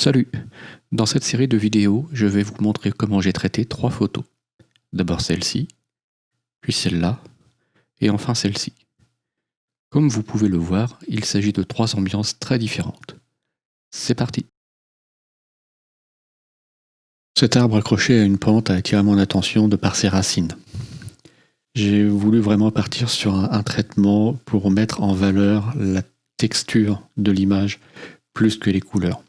Salut! Dans cette série de vidéos, je vais vous montrer comment j'ai traité 3 photos. D'abord celle-ci, puis celle-là, et enfin celle-ci. Comme vous pouvez le voir, il s'agit de 3 ambiances très différentes. C'est parti! Cet arbre accroché à une pente a attiré mon attention de par ses racines. J'ai voulu vraiment partir sur un traitement pour mettre en valeur la texture de l'image plus que les couleurs.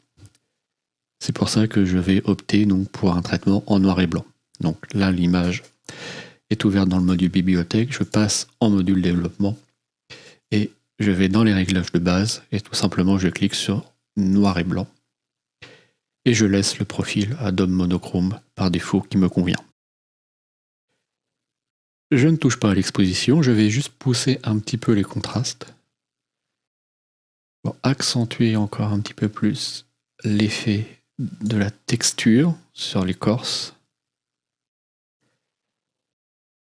C'est pour ça que je vais opter donc pour un traitement en noir et blanc. Donc là, l'image est ouverte dans le module bibliothèque, je passe en module développement et je vais dans les réglages de base et tout simplement je clique sur noir et blanc et je laisse le profil Adobe monochrome par défaut qui me convient. Je ne touche pas à l'exposition, je vais juste pousser un petit peu les contrastes pour accentuer encore un petit peu plus l'effet de la texture sur l'écorce.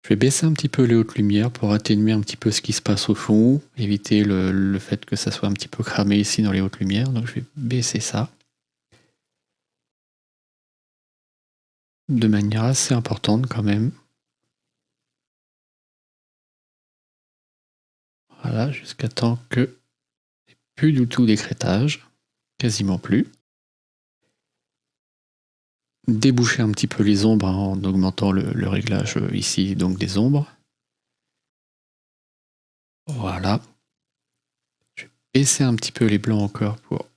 Je vais baisser un petit peu les hautes lumières pour atténuer un petit peu ce qui se passe au fond, éviter le fait que ça soit un petit peu cramé ici dans les hautes lumières, donc je vais baisser ça de manière assez importante quand même. Voilà, jusqu'à temps que il n'y ait plus du tout d'écrêtage, quasiment plus. Déboucher un petit peu les ombres en augmentant le réglage ici donc des ombres. Voilà. Je vais baisser un petit peu les blancs encore pour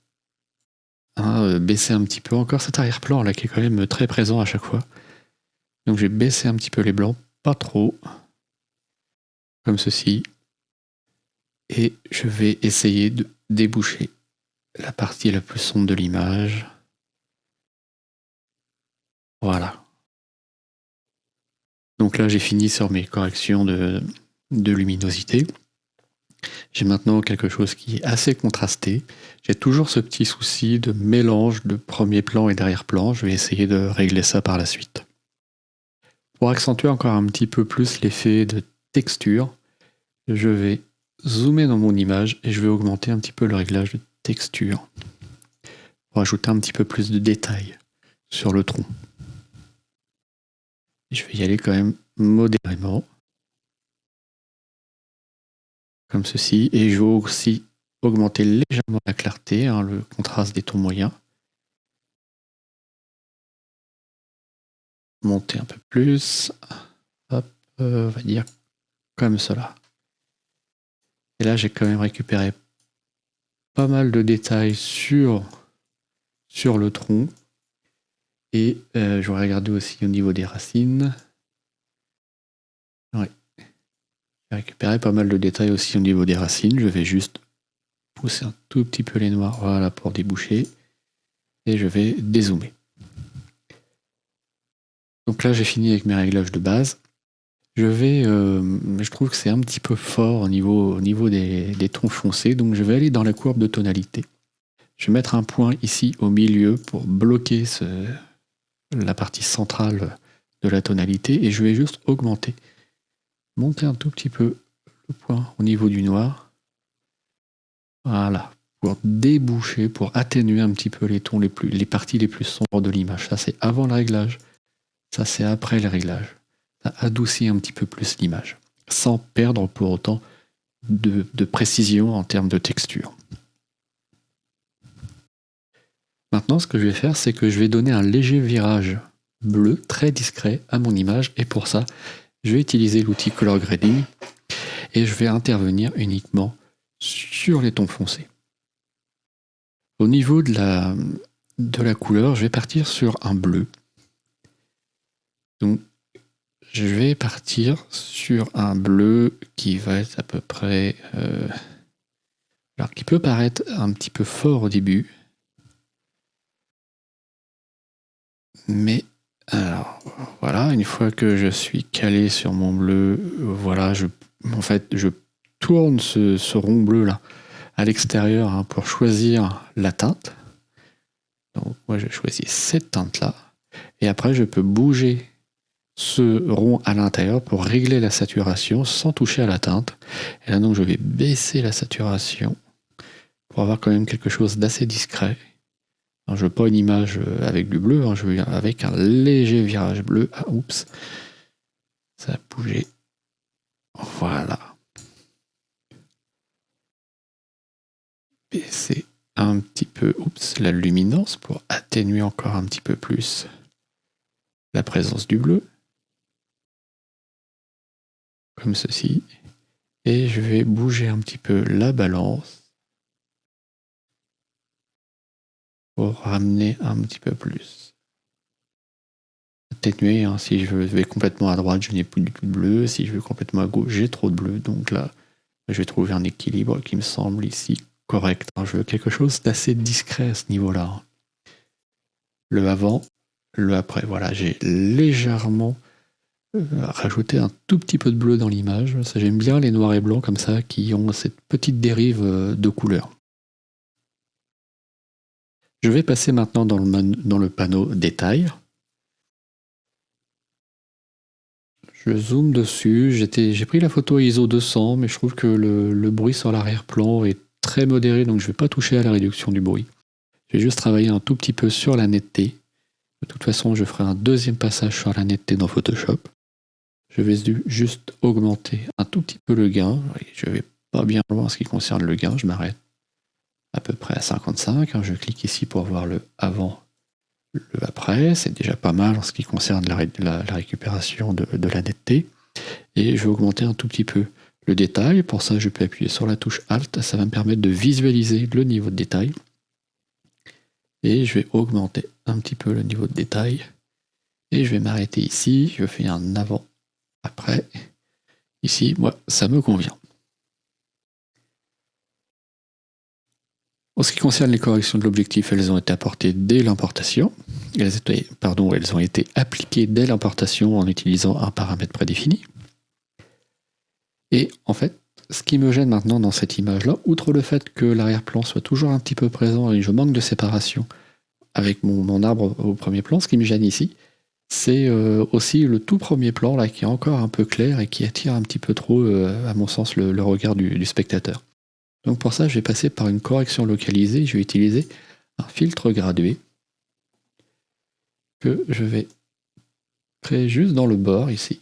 baisser un petit peu encore cet arrière-plan là qui est quand même très présent à chaque fois. Donc je vais baisser un petit peu les blancs, pas trop, comme ceci. Et je vais essayer de déboucher la partie la plus sombre de l'image. Voilà. Donc là j'ai fini sur mes corrections de luminosité. J'ai maintenant quelque chose qui est assez contrasté. J'ai toujours ce petit souci de mélange de premier plan et d'arrière-plan. Je vais essayer de régler ça par la suite. Pour accentuer encore un petit peu plus l'effet de texture, je vais zoomer dans mon image et je vais augmenter un petit peu le réglage de texture pour ajouter un petit peu plus de détails sur le tronc. Je vais y aller quand même modérément, comme ceci, et je vais aussi augmenter légèrement la clarté, le contraste des tons moyens. Monter un peu plus, hop, on va dire comme cela. Et là j'ai quand même récupéré pas mal de détails sur le tronc. Et je vais regarder aussi au niveau des racines. Ouais. J'ai récupéré pas mal de détails aussi au niveau des racines. Je vais juste pousser un tout petit peu les noirs, voilà, pour déboucher. Et je vais dézoomer. Donc là, j'ai fini avec mes réglages de base. Je trouve que c'est un petit peu fort au niveau des tons foncés. Donc je vais aller dans la courbe de tonalité. Je vais mettre un point ici au milieu pour bloquer la partie centrale de la tonalité. Et je vais juste monter un tout petit peu le point au niveau du noir. Voilà, pour déboucher, pour atténuer un petit peu les tons les parties les plus sombres de l'image. Ça c'est avant le réglage, ça c'est après le réglage. Ça adoucit un petit peu plus l'image, sans perdre pour autant de précision en termes de texture. Maintenant ce que je vais faire, c'est que je vais donner un léger virage bleu, très discret à mon image, et pour ça, je vais utiliser l'outil Color Grading, et je vais intervenir uniquement sur les tons foncés. Au niveau de la couleur, je vais partir sur un bleu. Donc, je vais partir sur un bleu qui va être à peu près... alors, qui peut paraître un petit peu fort au début. Mais, alors, voilà, une fois que je suis calé sur mon bleu, voilà, je tourne ce rond bleu là à l'extérieur pour choisir la teinte. Donc moi je choisis cette teinte là et après je peux bouger ce rond à l'intérieur pour régler la saturation sans toucher à la teinte. Et là donc je vais baisser la saturation pour avoir quand même quelque chose d'assez discret. Alors, je veux pas une image avec du bleu, hein, je veux avec un léger virage bleu. Ah, oups, ça a bougé. Voilà. Baisser un petit peu, la luminance pour atténuer encore un petit peu plus la présence du bleu. Comme ceci. Et je vais bouger un petit peu la balance pour ramener un petit peu plus. Atténuer, hein, si je vais complètement à droite, je n'ai plus du tout de bleu. Si je vais complètement à gauche, j'ai trop de bleu. Donc là, je vais trouver un équilibre qui me semble ici correct. Je veux quelque chose d'assez discret à ce niveau-là. Le avant, le après. Voilà, j'ai légèrement rajouté un tout petit peu de bleu dans l'image. Ça, j'aime bien les noirs et blancs comme ça, qui ont cette petite dérive de couleur. Je vais passer maintenant dans le panneau détail. Je zoome dessus. J'ai pris la photo ISO 200, mais je trouve que le bruit sur l'arrière-plan est très modéré, donc je ne vais pas toucher à la réduction du bruit. Je vais juste travailler un tout petit peu sur la netteté. De toute façon, je ferai un deuxième passage sur la netteté dans Photoshop. Je vais juste augmenter un tout petit peu le gain. Je ne vais pas bien loin en ce qui concerne le gain. Je m'arrête à peu près à 55. Je clique ici pour voir le avant, le après. C'est déjà pas mal en ce qui concerne la récupération de la netteté. Et je vais augmenter un tout petit peu le détail. Pour ça, je peux appuyer sur la touche Alt. Ça va me permettre de visualiser le niveau de détail. Et je vais augmenter un petit peu le niveau de détail. Et je vais m'arrêter ici. Je fais un avant, après. Ici, moi, ça me convient. En ce qui concerne les corrections de l'objectif, elles ont été apportées dès l'importation. Elles ont été appliquées dès l'importation en utilisant un paramètre prédéfini. Et en fait, ce qui me gêne maintenant dans cette image-là, outre le fait que l'arrière-plan soit toujours un petit peu présent et je manque de séparation avec mon arbre au premier plan, ce qui me gêne ici, c'est aussi le tout premier plan là qui est encore un peu clair et qui attire un petit peu trop, à mon sens, le regard du spectateur. Donc pour ça, je vais passer par une correction localisée. Je vais utiliser un filtre gradué que je vais créer juste dans le bord ici.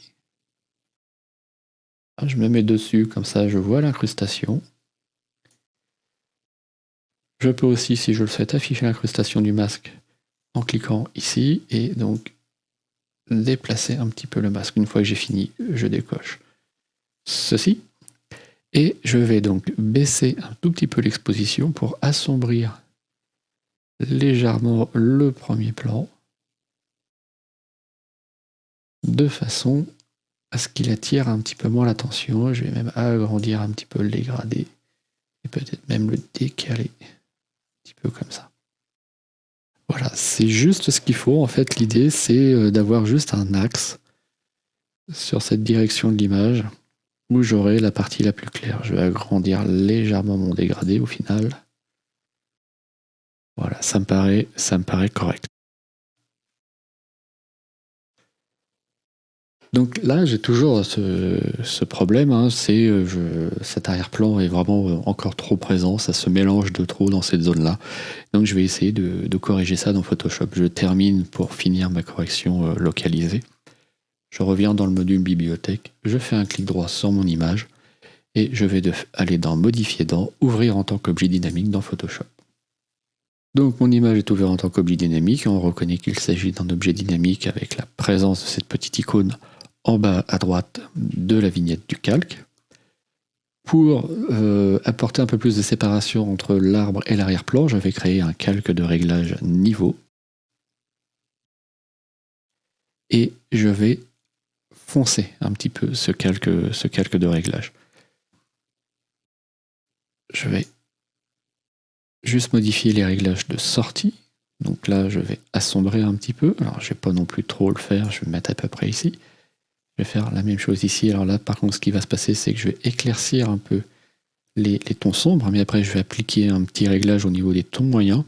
Je me mets dessus, comme ça je vois l'incrustation. Je peux aussi, si je le souhaite, afficher l'incrustation du masque en cliquant ici et donc déplacer un petit peu le masque. Une fois que j'ai fini, je décoche ceci. Et je vais donc baisser un tout petit peu l'exposition pour assombrir légèrement le premier plan de façon à ce qu'il attire un petit peu moins l'attention. Je vais même agrandir un petit peu le dégradé et peut-être même le décaler un petit peu comme ça. Voilà, c'est juste ce qu'il faut. En fait, l'idée, c'est d'avoir juste un axe sur cette direction de l'image où j'aurai la partie la plus claire. Je vais agrandir légèrement mon dégradé au final. Voilà, ça me paraît correct. Donc là, j'ai toujours ce problème, hein, cet arrière-plan est vraiment encore trop présent, ça se mélange de trop dans cette zone-là. Donc je vais essayer de corriger ça dans Photoshop. Je termine pour finir ma correction localisée. Je reviens dans le module bibliothèque, je fais un clic droit sur mon image et je vais aller dans Modifier dans Ouvrir en tant qu'objet dynamique dans Photoshop. Donc mon image est ouverte en tant qu'objet dynamique et on reconnaît qu'il s'agit d'un objet dynamique avec la présence de cette petite icône en bas à droite de la vignette du calque. Pour apporter un peu plus de séparation entre l'arbre et l'arrière-plan, je vais créer un calque de réglage niveau. Et je vais foncer un petit peu ce calque de réglage. Je vais juste modifier les réglages de sortie. Donc là, je vais assombrir un petit peu. Alors, je ne vais pas non plus trop le faire, je vais me mettre à peu près ici. Je vais faire la même chose ici. Alors là, par contre, ce qui va se passer, c'est que je vais éclaircir un peu les tons sombres, mais après, je vais appliquer un petit réglage au niveau des tons moyens.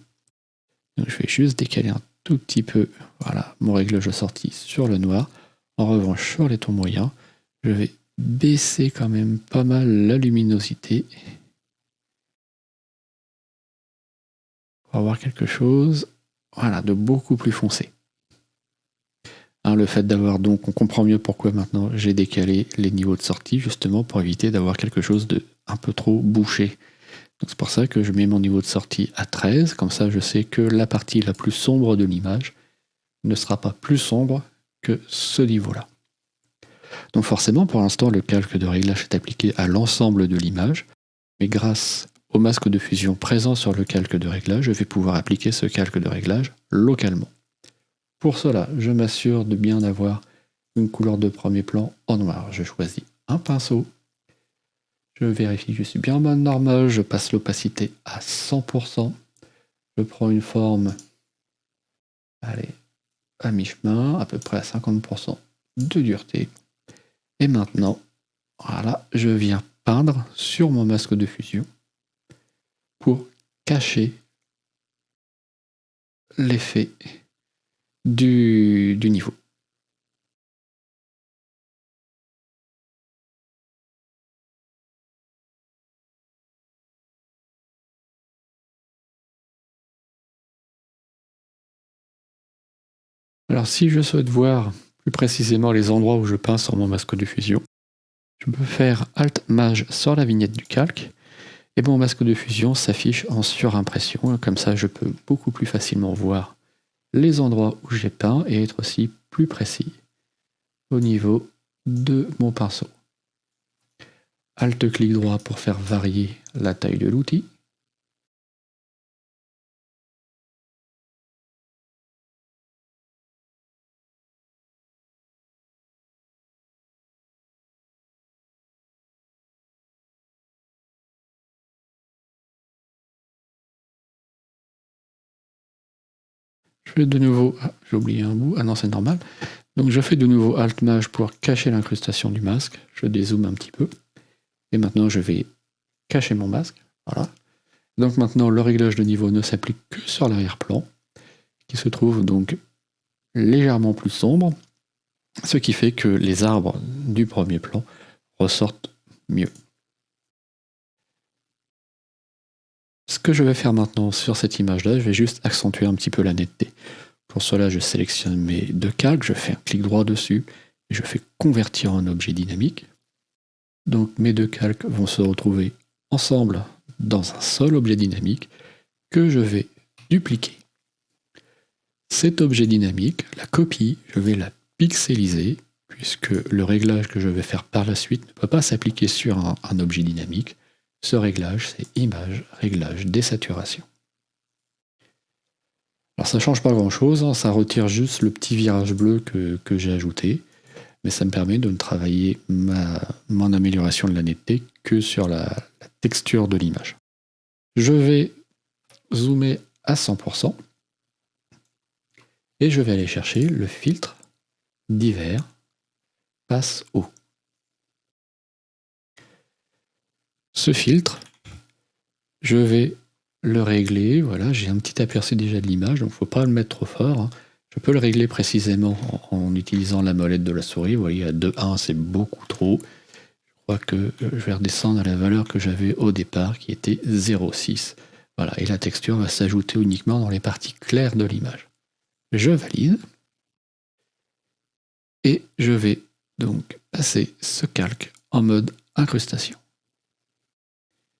Donc, je vais juste décaler un tout petit peu, voilà, mon réglage de sortie sur le noir. En revanche, sur les tons moyens, je vais baisser quand même pas mal la luminosité pour avoir quelque chose voilà, de beaucoup plus foncé. Hein, le fait d'avoir donc, on comprend mieux pourquoi maintenant j'ai décalé les niveaux de sortie, justement pour éviter d'avoir quelque chose de un peu trop bouché. Donc c'est pour ça que je mets mon niveau de sortie à 13, comme ça je sais que la partie la plus sombre de l'image ne sera pas plus sombre que ce niveau-là. Donc forcément, pour l'instant, le calque de réglage est appliqué à l'ensemble de l'image, mais grâce au masque de fusion présent sur le calque de réglage, je vais pouvoir appliquer ce calque de réglage localement. Pour cela, je m'assure de bien avoir une couleur de premier plan en noir. Je choisis un pinceau, je vérifie que je suis bien en mode normal, je passe l'opacité à 100%, je prends une forme, allez, à mi-chemin, à peu près à 50% de dureté. Et maintenant, voilà, je viens peindre sur mon masque de fusion pour cacher l'effet du niveau. Alors si je souhaite voir plus précisément les endroits où je peins sur mon masque de fusion, je peux faire Alt-Maj sur la vignette du calque et mon masque de fusion s'affiche en surimpression. Comme ça, je peux beaucoup plus facilement voir les endroits où j'ai peint et être aussi plus précis au niveau de mon pinceau. Alt-clic droit pour faire varier la taille de l'outil. Je fais de nouveau, j'ai oublié un bout, ah non c'est normal. Donc je fais de nouveau Alt-Maj pour cacher l'incrustation du masque, je dézoome un petit peu. Et maintenant je vais cacher mon masque, voilà. Donc maintenant le réglage de niveau ne s'applique que sur l'arrière-plan, qui se trouve donc légèrement plus sombre, ce qui fait que les arbres du premier plan ressortent mieux. Ce que je vais faire maintenant sur cette image-là, je vais juste accentuer un petit peu la netteté. Pour cela, je sélectionne mes deux calques, je fais un clic droit dessus, et je fais convertir en objet dynamique. Donc mes deux calques vont se retrouver ensemble dans un seul objet dynamique que je vais dupliquer. Cet objet dynamique, la copie, je vais la pixeliser, puisque le réglage que je vais faire par la suite ne peut pas s'appliquer sur un objet dynamique. Ce réglage, c'est image, réglage, désaturation. Alors ça ne change pas grand chose, hein, ça retire juste le petit virage bleu que j'ai ajouté, mais ça me permet de ne travailler mon amélioration de la netteté que sur la texture de l'image. Je vais zoomer à 100% et je vais aller chercher le filtre divers passe haut. Ce filtre, je vais le régler, voilà, j'ai un petit aperçu déjà de l'image, donc il ne faut pas le mettre trop fort. Hein. Je peux le régler précisément en utilisant la molette de la souris. Vous voyez, à 2.1, c'est beaucoup trop. Je crois que je vais redescendre à la valeur que j'avais au départ, qui était 0.6. Voilà, et la texture va s'ajouter uniquement dans les parties claires de l'image. Je valide. Et je vais donc passer ce calque en mode incrustation.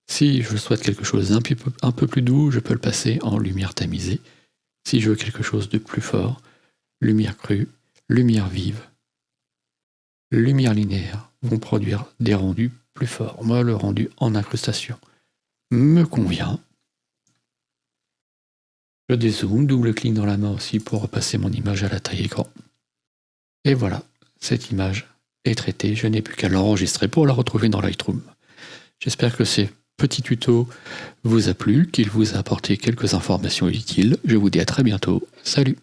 Si je souhaite quelque chose un peu plus doux, je peux le passer en lumière tamisée. Si je veux quelque chose de plus fort, lumière crue, lumière vive, lumière linéaire vont produire des rendus plus forts. Moi, le rendu en incrustation me convient. Je dézoome, double-clic dans la main aussi pour repasser mon image à la taille écran. Et voilà, cette image est traitée. Je n'ai plus qu'à l'enregistrer pour la retrouver dans Lightroom. J'espère que ces petits tutos vous a plu, qu'il vous a apporté quelques informations utiles. Je vous dis à très bientôt. Salut!